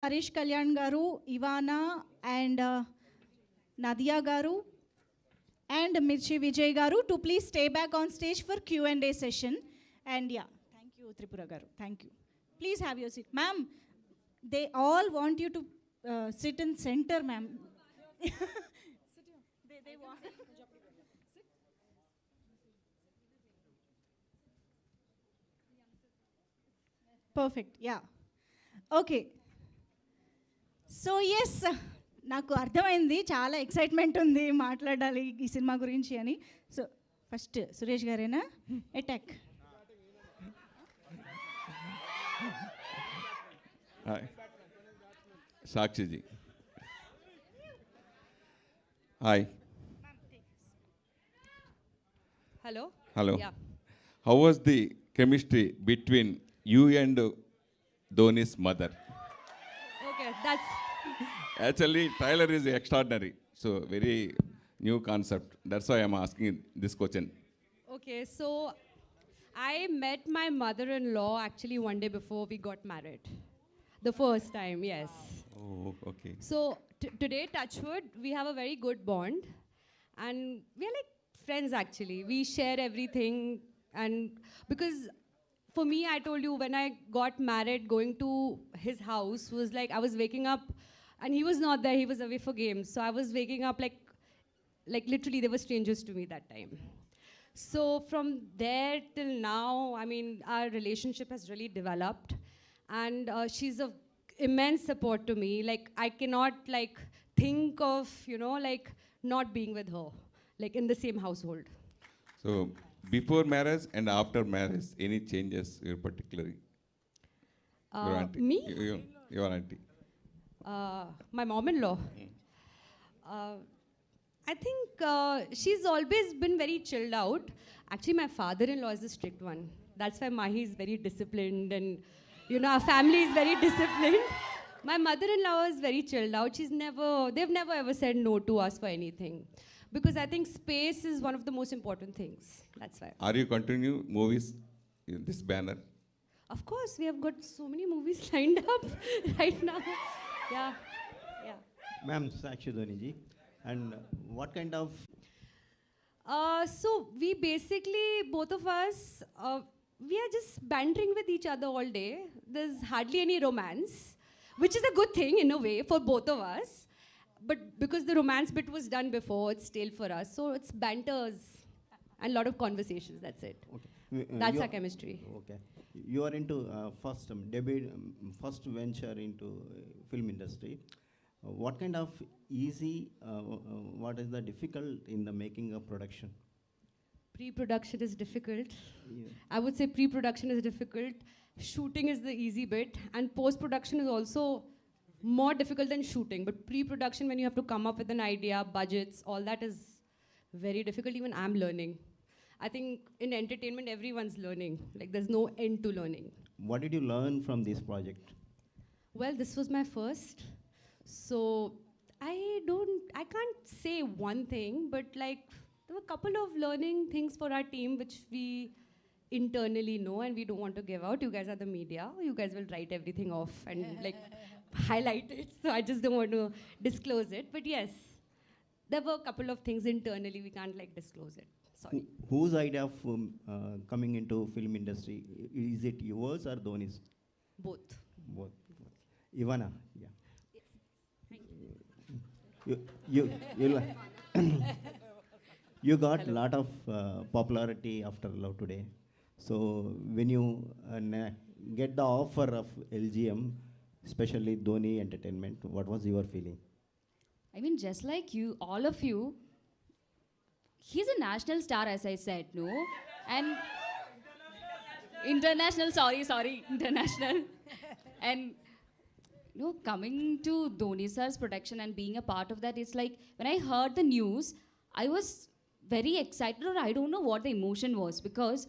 Harish Kalyan garu, Ivana and Nadiya garu and Mirchi Vijay garu to please stay back on stage for Q&A session. And yeah, thank you Tripura garu. Thank you. Please have your seat. Ma'am, they all want you to sit in center, ma'am. they want. Perfect. Yeah. Okay. So yes నాకు అర్థమైంది చాలా excitement ఉంది మాట్లాడాలి ఈ cinema గురించి అని. So first Suresh గారేనా attack. Sakshi ji hi. Hello. Hello. Yeah. How was the chemistry between you and Dhoni's mother? Okay, that's Actually, trailer is extraordinary. So, very new concept. That's why I'm asking this question. okay. So I met my mother-in-law actually one day before we got married. The first time, yes. Oh, okay. So today, touchwood, we have a very good bond, and we are like friends actually. We share everything, and because for me, I told you when I got married, going to his house was like I was waking up, and he was not there. He was away for games, so I was waking up like literally they were strangers to me that time. So from there till now, I mean, our relationship has really developed, and she's of immense support to me. Like I cannot like think of like not being with her, like in the same household. So, before marriage and after marriage, any changes you particularly? Your auntie. Me? Your auntie. My mom-in-law. Uh, I think she's always been very chilled out. Actually, my father-in-law is the strict one. That's why Mahi is very disciplined, and our family is very disciplined. My mother-in-law is very chilled out. They've never ever said no to us for anything. Because I think space is one of the most important things. That's why. Are you continue movies in this banner? Of course, we have got so many movies lined up right now. Yeah, yeah. Ma'am, Sakshi Dhoni ji. And what kind of So we basically, both of us, we are just bantering with each other all day. There's hardly any romance, which is a good thing in a way for both of us. But because the romance bit was done before, it's stale for us. So it's banters and a lot of conversations, that's it. okay. That's you our chemistry. Okay. You are into first debut, first venture into film industry. What kind of easy, what is the difficult in the making of production? Pre-production is difficult. Yeah. I would say pre-production is difficult. Shooting is the easy bit. And post-production is also more difficult than shooting. But pre-production, when you have to come up with an idea, budgets, all that is very difficult. Even I'm learning. I think in entertainment, everyone's learning. Like there's no end to learning. What did you learn from this project? Well, this was my first. So I can't say one thing, but like there were a couple of learning things for our team which we internally know and we don't want to give out. You guys are the media. You guys will write everything off and like highlight it. So I just don't want to disclose it. But yes, there were a couple of things internally we can't like disclose it. Sorry. Whose idea of coming into film industry? Is it yours or Dhoni's? Both. Both. Ivana, yeah. Thank You you got a lot of popularity after Love Today. So when you get the offer of LGM, especially Dhoni Entertainment, what was your feeling? I mean, just like you, all of you, he's a national star, as I said, no? And international, sorry, international. And coming to Dhoni sir's production and being a part of that, it's like when I heard the news, I was very excited, or I don't know what the emotion was, because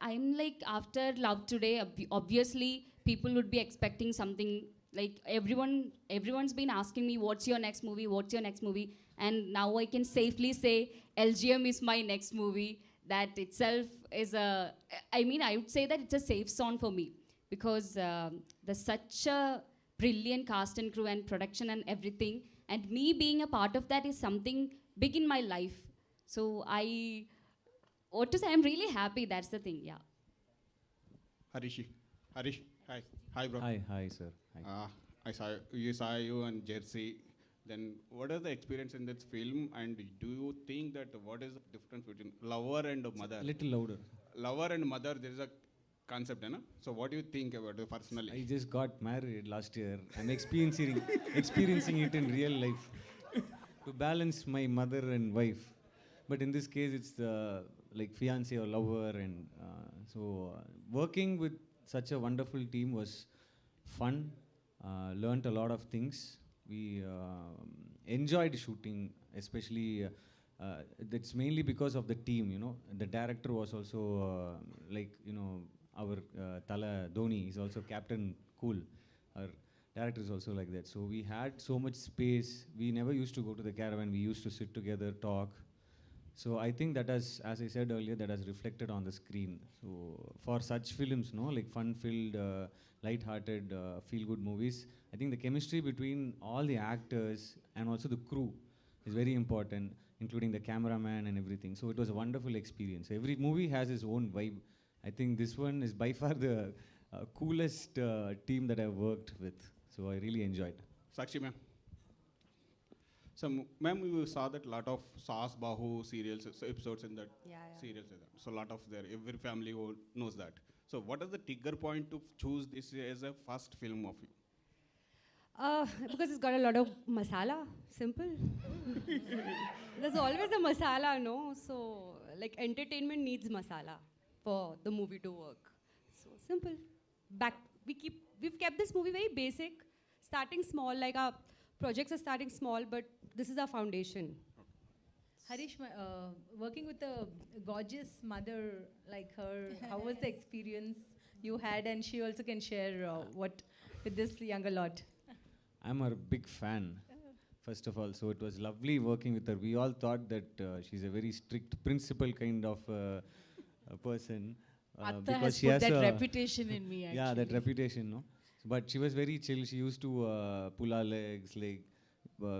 I'm like, after Love Today, obviously people would be expecting something. Like everyone's been asking me, what's your next movie? And now I can safely say LGM is my next movie. That itself is I would say that it's a safe zone for me, because there's such a brilliant cast and crew and production and everything. And me being a part of that is something big in my life. So what to say, I'm really happy, that's the thing, yeah. Harish, hi. Hi, bro. Hi, sir. Hi. I saw you on Jersey. Then, what is the experience in this film? And do you think that what is the difference between lover and mother? Little louder. Lover and mother, there is a concept, na? So, what do you think about it personally? I just got married last year. I'm experiencing it in real life to balance my mother and wife. But in this case, it's like fiance or lover, and working with such a wonderful team was fun. Learned a lot of things. We enjoyed shooting, especially that's mainly because of the team, you know. The director was also our Tala Dhoni is also Captain Cool. Our director is also like that. So we had so much space. We never used to go to the caravan. We used to sit together, talk. So I think that has, as I said earlier, that has reflected on the screen. So for such films, like fun-filled, light-hearted, feel-good movies, I think the chemistry between all the actors and also the crew is very important, including the cameraman and everything. So it was a wonderful experience. Every movie has its own vibe. I think this one is by far the coolest team that I've worked with. So I really enjoyed. Sakshi, ma'am. So, ma'am, we saw that lot of Saas Bahu serials, episodes in that serials. So, lot of every family knows that. So, what is the trigger point to choose this as a first film of you? Because it's got a lot of masala, simple. There's always a masala, no? So, like, entertainment needs masala for the movie to work. So, simple. We've kept this movie very basic, starting small, like our projects are starting small, but this is our foundation. Harish, working with a gorgeous mother like her, how was the experience you had? And she also can share what with this younger lot. I'm a big fan, first of all. So it was lovely working with her. We all thought that she's a very strict principal kind of a person. Atta has put that reputation in me, actually. Yeah, that reputation, no? But she was very chill. She used to pull our legs, like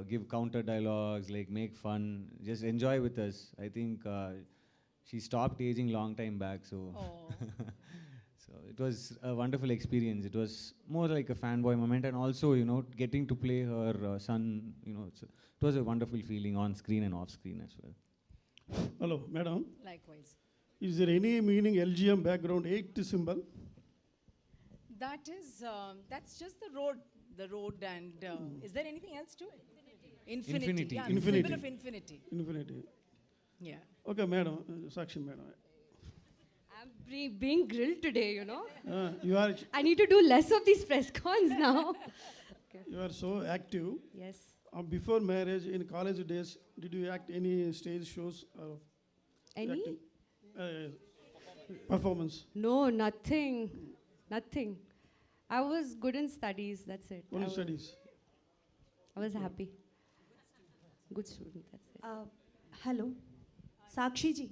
give counter dialogues, like make fun, just enjoy with us. I think she stopped aging long time back, so so it was a wonderful experience. It was more like a fanboy moment, and also, getting to play her son, it was a wonderful feeling on screen and off screen as well. Hello, madam. Likewise. Is there any meaning LGM background 8 symbol? That is, that's just the road, and is there anything else to it? Infinity. Yeah, Infinity. symbol of infinity. Infinity. Yeah. Okay, madam, Sakshi, madam. I'm being grilled today, you know. You are I need to do less of these press cons now. you are so active. Yes. Before marriage, in college days, did you act any stage shows? Any? Acting? Performance? No, nothing. Nothing. I was good in studies, that's it. Only studies? I was happy. Good student, that's it. Hello, Sakshi ji.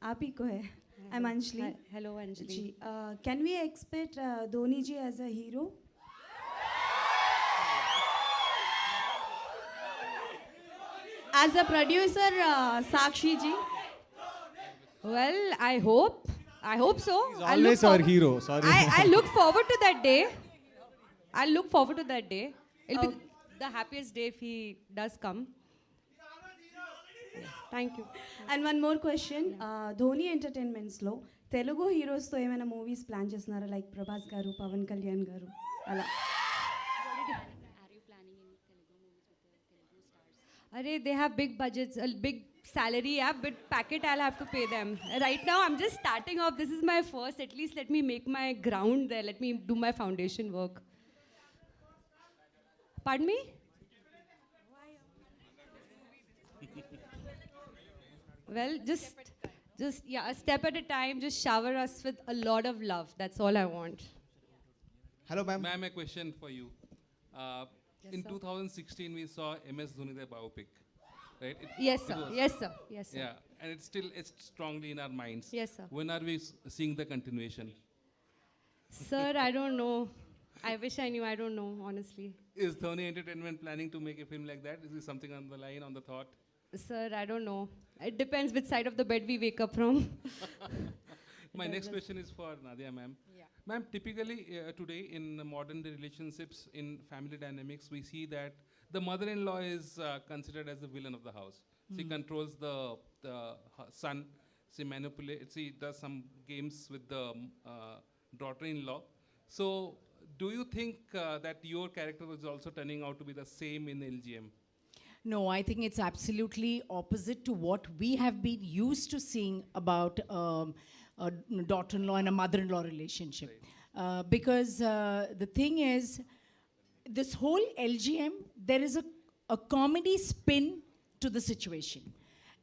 आप ही को है. I'm Anjali. Hi. Hello, Anjali. जी, can we expect Dhoni ji as a hero? As a producer, Sakshi ji. Well, I hope so. He's always our hero, sorry. I look forward to that day. I'll look forward to that day. It'll be the happiest day if he does come. Yes, thank you. And one more question. Dhoni Entertainments lo Telugu heroes to ఏమైనా movies plan చేస్తున్నారా, like Prabhas garu, Pavan Kalyan garu అలా? Are you planning any Telugu movies with the Telugu stars? Arey, they have big budgets, a big salary, big packet I'll have to pay them. Right now, I'm just starting off. This is my first. At least let me make my ground there. Let me do my foundation work. Pardon me? Well, just a step at a time. Just shower us with a lot of love. That's all I want. Hello, ma'am. Ma'am, a question for you. Yes, In sir. 2016, we saw MS Dhoni, the biopic, right? Yes, sir. Yes, sir. Yes, sir. Yeah, and it's strongly in our minds. Yes, sir. When are we seeing the continuation? Sir, I don't know. I wish I knew. I don't know, honestly. Is Dhoni Entertainment planning to make a film like that? Is this something on the line, on the thought? Sir, I don't know. It depends which side of the bed we wake up from. My next question is for Nadiya, ma'am. Yeah. Ma'am, typically today in modern day relationships, in family dynamics, we see that the mother-in-law is considered as the villain of the house. She controls the son. She manipulates. She does some games with the daughter-in-law. So, do you think that your character was also turning out to be the same in LGM? No, I think it's absolutely opposite to what we have been used to seeing about a daughter-in-law and a mother-in-law relationship. Because the thing is, this whole LGM, there is a comedy spin to the situation.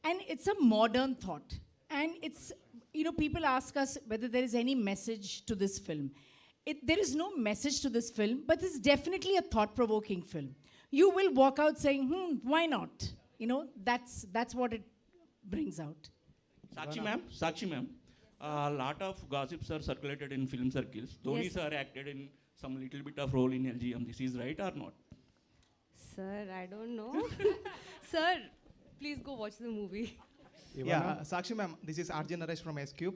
And it's a modern thought. And it's, people ask us whether there is any message to this film. There is no message to this film, but it's definitely a thought-provoking film. You will walk out saying, why not? That's what it brings out. Sakshi ma'am, a lot of gossips are circulated in film circles. Dhoni Yes. sir acted in some little bit of role in LGM. This is right or not? Sir, I don't know. Sir, please go watch the movie. Yeah, Sakshi ma'am, this is RJ Naresh from S-Cube.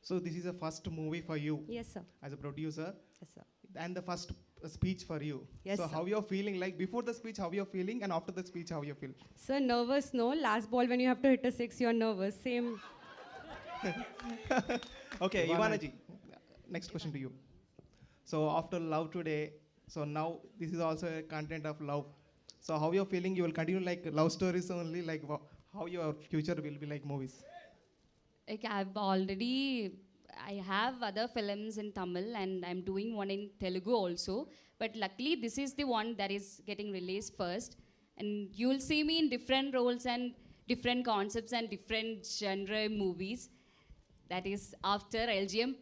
So this is the first movie for you Yes, sir. as a producer, Yes, sir. and the first speech for you. Yes, so sir. how you're feeling, like before the speech, how you're feeling, and after the speech, how you feel? Sir, nervous, no? Last ball, when you have to hit a 6, you're nervous. Same. Okay, Ivana ji, next question to you. So after Love Today, so now this is also a content of love. So how you're feeling, you will continue like love stories only, like how your future will be like movies? Like I have other films in Tamil and I'm doing one in Telugu also. But luckily this is the one that is getting released first. And you'll see me in different roles and different concepts and different genre movies. That is after LGM,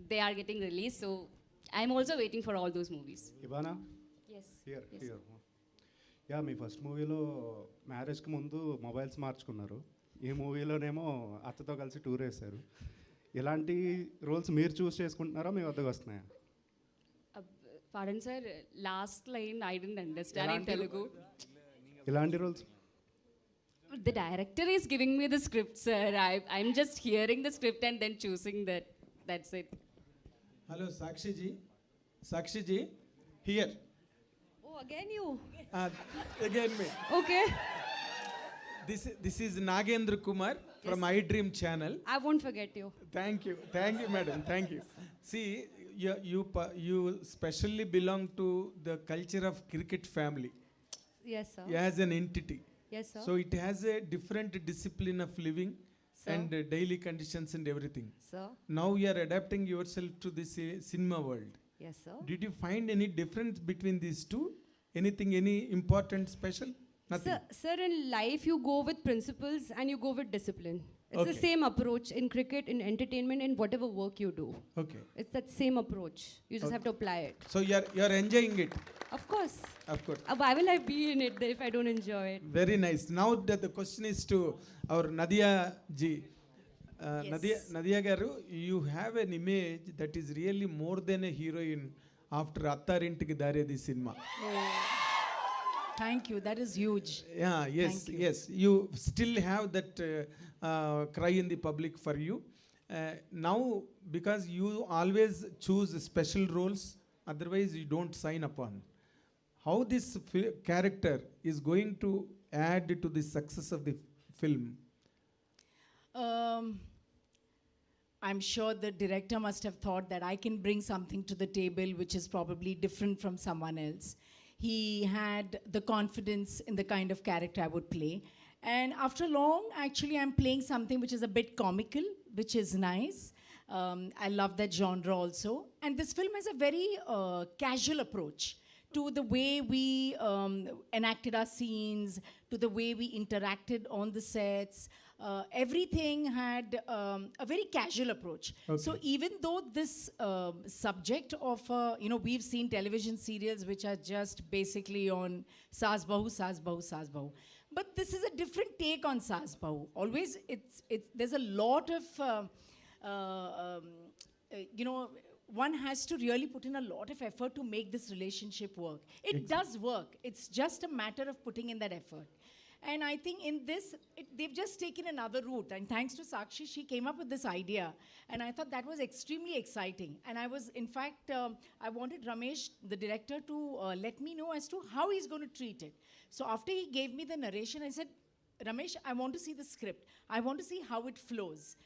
they are getting released. So I'm also waiting for all those movies. Ivana? Yes. Here. Yes. Yeah me first మూవీలో మ్యారేజ్కి ముందు mobiles మార్చుకున్నారు. ఈ మూవీలోనేమో అత్తతో కలిసి tour వేశారు. ఇలాంటి roles మీరు చూస్ చేసుకుంటున్నారా మీ వద్దకు వస్తున్నాయా? Pardon sir, last line I didn't understand in Telugu. ఇలాంటి roles The director is giving me the script, sir. I'm just hearing the script and then choosing that. That's it. Hello, Sakshi ji, here. Oh, again you. Again me. Okay. This is Nagendra Kumar from iDream channel. I won't forget you. Thank you, madam. Thank you. See, you specially belong to the culture of cricket family. Yes, sir. As an entity. Yes, sir. So it has a different discipline of living and daily conditions and everything. Sir. Now you are adapting yourself to this cinema world. Yes, sir. Did you find any difference between these two? Anything, any important, special? Nothing. Sir, in life you go with principles and you go with discipline. It's the Okay. same approach in cricket, in entertainment, in whatever work you do. Okay. It's that same approach. You just have to apply it. So you are enjoying it. Of course. Of course. Why will I be in it if I don't enjoy it? Very nice. Now that the question is to our Nadiya ji. Nadiya garu, you have an image that is really more than a heroine after Attarinti Daredi cinema. Thank you. That is huge. Yeah, yes, Thank you. yes. You still have that cry in the public for you. Now, because you always choose special roles, otherwise you don't sign upon. How this character is going to add to the success of the film? I'm sure the director must have thought that I can bring something to the table which is probably different from someone else. He had the confidence in the kind of character I would play. And after long, actually, I'm playing something which is a bit comical, which is nice. I love that genre also. And this film has a very casual approach to the way we enacted our scenes, to the way we interacted on the sets. Everything had a very casual approach. Okay. So even though this subject of, we've seen television serials which are just basically on Saas Bahu, Saas Bahu, Saas Bahu. But this is a different take on Saas Bahu. Always, there's a lot of, one has to really put in a lot of effort to make this relationship work. It does work. It's just a matter of putting in that effort. And I think in this, they've just taken another route. And thanks to Sakshi, she came up with this idea. And I thought that was extremely exciting. And I was, in fact, I wanted Ramesh, the director, to let me know as to how he's going to treat it. So after he gave me the narration, I said, Ramesh, I want to see the script. I want to see how it flows.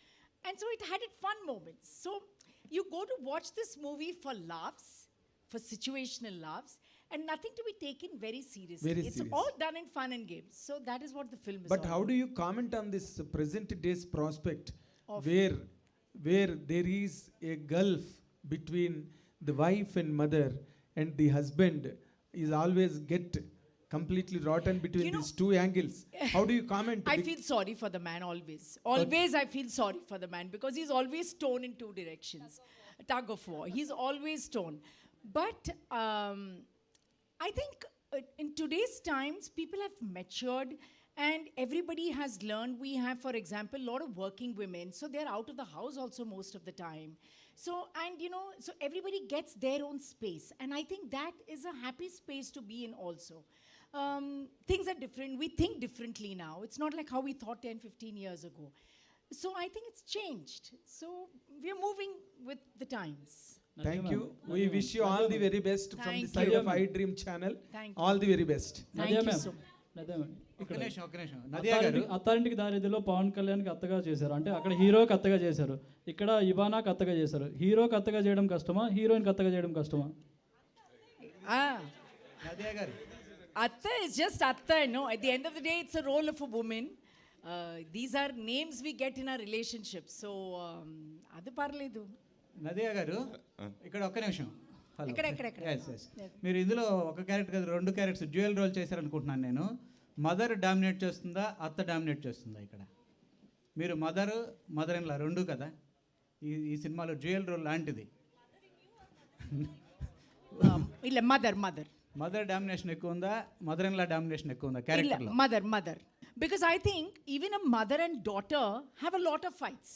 And so it had its fun moments. So you go to watch this movie for laughs, for situational laughs, and nothing to be taken very seriously. Very it's serious. all done in fun and games. So that is what the film is But all how about. do you comment on this present day's prospect Of- where there is a gulf between the wife and mother, and the husband is always get completely rotten between You know- these two angles? How do you comment? I feel sorry for the man always. Always I feel sorry for the man because he's always torn in two directions. Tug of war. He's always torn. But I think in today's times, people have matured and everybody has learned. We have, for example, a lot of working women. So they're out of the house also most of the time. So, and you know, so everybody gets their own space. And I think that is a happy space to be in also. Things are different. We think differently now. It's not like how we thought 10, 15 years ago. So I think it's changed. So we're moving with the times. Thank you. We wish you all the very best from the Thank side you. of iDream channel. Thank you. All the very best. Thank you so ఒక్క నిమిషం Nadia గారు అత్తారింటికి దారిదిలో పవన్ కళ్యాణ్కి అత్తగా చేశారు, అంటే అక్కడ హీరోకి అత్తగా చేశారు, ఇక్కడ ఇవానాకి అత్తగా చేశారు. హీరోకి అత్తగా చేయడం కష్టమా, హీరోయిన్కి అత్తగా చేయడం కష్టమా? నదియా గారు Atta is just Atta, no. At the end of the day, it's a role of a woman. These are names we get in our relationships. So, adu parledu. Nadia garu ఇక్కడ ఒక్క నిమిషం. హలో. ఇక్కడ. Yes, yes. మీరు ఇందులో ఒక character కదా, రెండు characters dual role చేశారనుకుంటున్నాను నేను. మదర్ డామినేట్ చేస్తుందా, అత్త డామినేట్ చేస్తుందా ఇక్కడ? మీరు మదర్ ఇన్ లా రెండు కదా, ఈ సినిమాలో డ్యూయల్ రోల్ లాంటిది. Illa mother. మదర్ డామినేషన్ ఎక్కువ ఉందా, మదర్ ఇన్ లా డామినేషన్ ఎక్కువ ఉందా క్యారెక్టర్లో? Mother. Because I think even a mother and daughter have a lot of fights.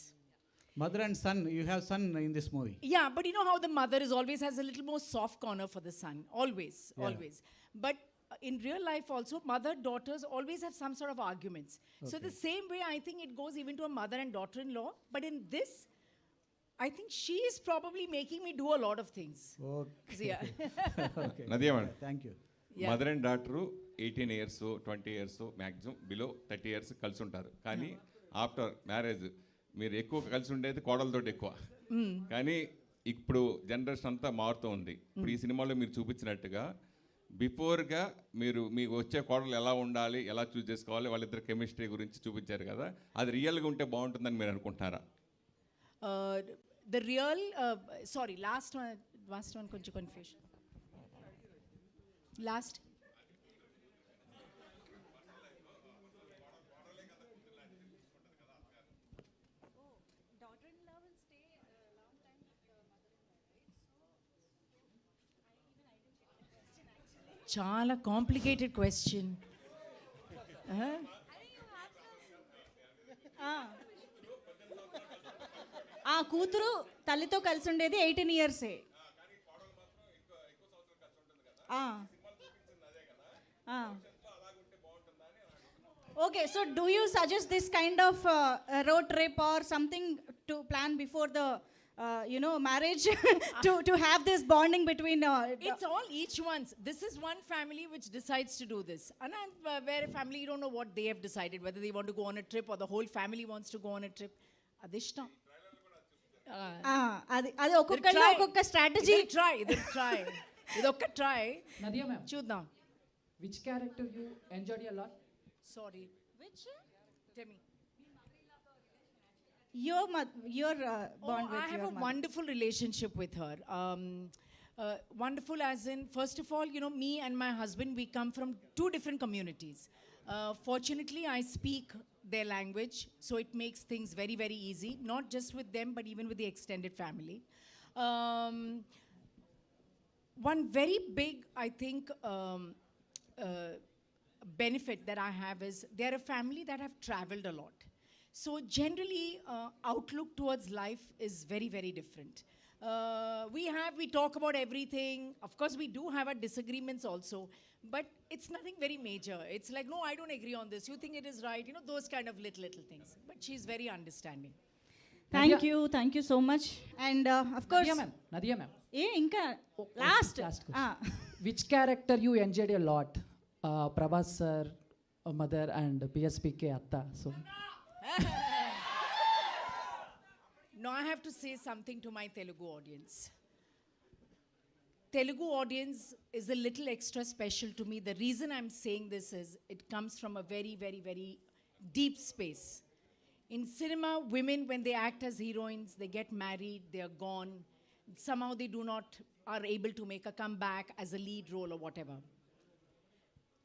Mother and son, you have son in this movie. Yeah, but you know how the mother is always has a little more soft corner for the son. Always. But in real life also, mother-daughters always have some sort of arguments. So the same way, I think it goes even to a mother and daughter-in-law. But in this, I think she is probably making me do a lot of things. Okay. Yeah. Okay. Nadiya madam. Thank you. Yeah. Mother and daughter 18 years 20 years maximum below 30 years కలిసి ఉంటారు. కానీ after marriage మీరు ఎక్కువ కలిసి ఉండేది కోడలతో ఎక్కువ. కానీ ఇప్పుడు జనరేషన్ అంతా మారుతూ ఉంది. ఇప్పుడు ఈ సినిమాలో మీరు చూపించినట్టుగా బిఫోర్గా మీరు మీకు వచ్చే కోడలు ఎలా ఉండాలి, ఎలా చూస్ చేసుకోవాలి, వాళ్ళిద్దరు కెమిస్ట్రీ గురించి చూపించారు కదా, అది రియల్గా ఉంటే బాగుంటుందని మీరు అనుకుంటున్నారా? The real, sorry, last one, konchu confusion. Last. Chala complicated question. ఆ కూతురు తల్లితో కలిసి ఉండేది 18 years. Okay, so do you suggest this kind of road trip or something to plan before the marriage to have this bonding between It's all each one's. This is one family which decides to do this. And where a family, you don't know what they have decided, whether they want to go on a trip or the whole family wants to go on a trip. Adishtam. అది ఒక్కొక్కళ్ళు ఒక్కొక్క strategy. ఇదొక్క try. Nadiya ma'am, చూద్దాం. which character you enjoyed a lot? Sorry. Which? Tell me. Your bond with I have your a mother. wonderful relationship with her. Wonderful as in, first of all, me and my husband, we come from two different communities. Fortunately, I speak their language, so it makes things very, very easy, not just with them, but even with the extended family. One very big, I think, benefit that I have is they're a family that have traveled a lot. So generally, outlook towards life is very, very different. We talk about everything. Of course, we do have our disagreements also, but it's nothing very major. It's like, no, I don't agree on this. You think it is right. You know, those kind of little things. But she's very understanding. Thank you so much. And of course, Nadiya ma'am. Inka last question. Which character you enjoyed a lot? Prabhas sir, mother, and PSPK Atta. So. Now I have to say something to my Telugu audience. Telugu audience is a little extra special to me. The reason I'm saying this is it comes from a very, very, very deep space. In cinema, women, when they act as heroines, they get married, they are gone. Somehow they are able to make a comeback as a lead role or whatever.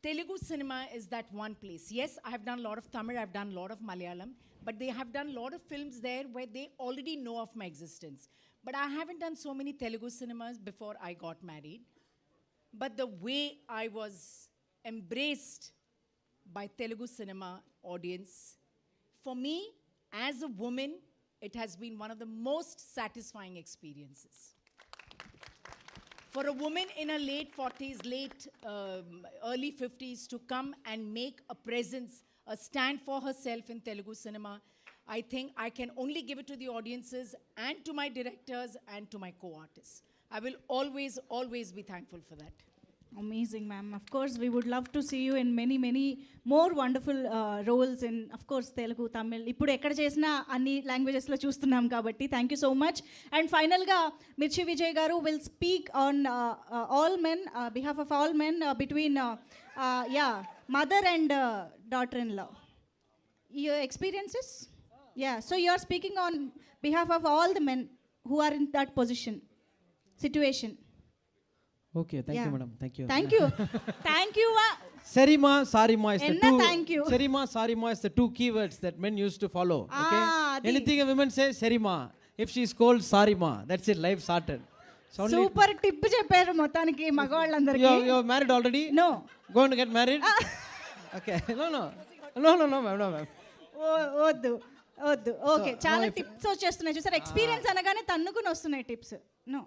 Telugu cinema is that one place. Yes, I have done a lot of Tamil, I've done a lot of Malayalam, but they have done a lot of films there where they already know of my existence. But I haven't done so many Telugu cinemas before I got married. But the way I was embraced by Telugu cinema audience, for me, as a woman, it has been one of the most satisfying experiences. For a woman in her late 40s, early 50s to come and make a presence, a stand for herself in Telugu cinema, I think I can only give it to the audiences and to my directors and to my co-artists. I will always, always be thankful for that. Amazing, ma'am. Of course, we would love to see you in many, many more wonderful roles in, of course, Telugu, Tamil. ఇప్పుడు ఎక్కడ చేసినా అన్ని లాంగ్వేజెస్లో చూస్తున్నాం కాబట్టి thank you so much. And ఫైనల్గా మిర్చి విజయ్ గారు will speak on all men, behalf of all men between mother and daughter in law. Your experiences? Yeah, so you are speaking on behalf of all the men who are in that situation. Okay, thank you, madam. Thank you. Thank you. Thank you. Sarima, Sarima is the Enna two. thank you. Sarima, Sarima is the two keywords that men used to follow. Okay. Anything a woman says, Sarima. If she is called Sarima, that's it. Life sorted. Super tip చెప్పారు మొత్తానికి మగవాళ్ళందరికీ. You are married already? No. Going to get married? Okay. No, ma'am. వద్దు okay, చాలా tips వచ్చేస్తున్నాయి చూసారు. Experience అనగానే తన్నుకుని వస్తున్నాయి tips. No,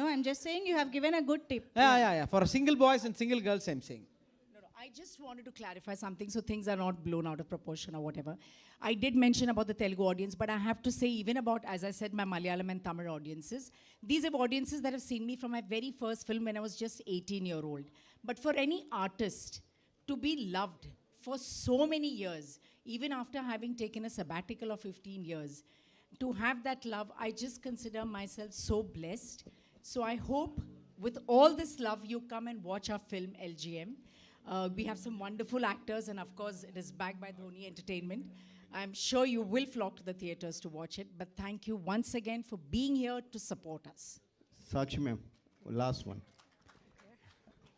I'm just saying you have given a good tip. Yeah. For single boys and single girls, I'm saying. No, I just wanted to clarify something so things are not blown out of proportion or whatever. I did mention about the Telugu audience, but I have to say even about, as I said, my Malayalam and Tamil audiences. These are audiences that have seen me from my very first film when I was just 18-year-old. But for any artist to be loved for so many years, even after having taken a sabbatical of 15 years, to have that love, I just consider myself so blessed. So I hope with all this love, you come and watch our film, LGM. We have some wonderful actors, and of course, it is backed by Dhoni Entertainment. I'm sure you will flock to the theaters to watch it. But thank you once again for being here to support us. Sakshi ma'am, last one.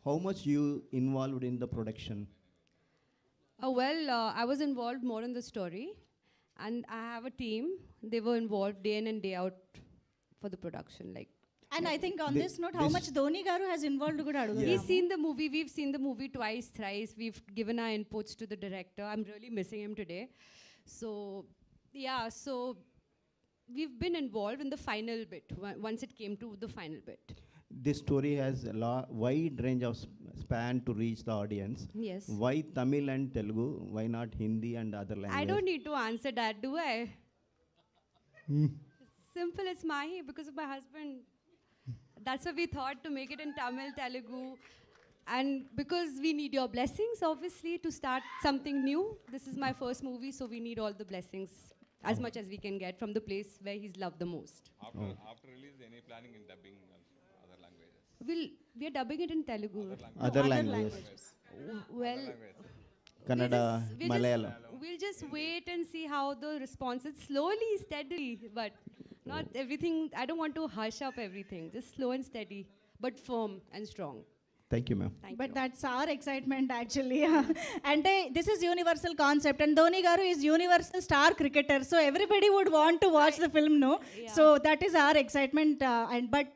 How much you involved in the production? I was involved more in the story, and I have a team. They were involved day in and day out for the production. And I think on this note, how much Dhoni garu has involved kuda adugudamu. He's seen the movie. We've seen the movie twice, thrice. We've given our inputs to the director. I'm really missing him today. So we've been involved in the final bit, once it came to the final bit. This story has a wide range of span to reach the audience. Yes. Why Tamil and Telugu? Why not Hindi and other languages? I don't need to answer that, do I? Simple, it's Mahi because of my husband. That's why we thought to make it in Tamil, Telugu. And because we need your blessings, obviously, to start something new. This is my first movie, so we need all the blessings as much as we can get from the place where he's loved the most. After release, any planning in dubbing other languages? We are dubbing it in Telugu. Other languages. Well, Kannada, Malayalam. We'll just wait and see how the response is. Slowly, steadily, but not everything. I don't want to hush up everything. Just slow and steady, but firm and strong. Thank you, ma'am. But that's our excitement actually. And this is universal concept, and Dhoni garu is universal star cricketer, so everybody would want to watch the film, no? Yeah. So that is our excitement. But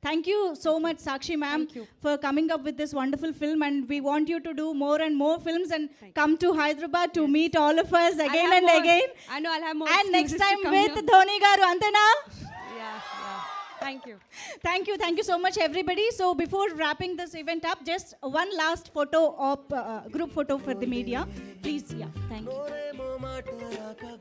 thank you so much, Sakshi ma'am, for coming up with this wonderful film, and we want you to do more and more films and come to Hyderabad to meet all of us again and again. I know I'll have more. And next time with Dhoni garu, antena? Yeah. Thank you. Thank you so much, everybody. So before wrapping this event up, just one last photo of group photo for the media, please. Yeah, thank you.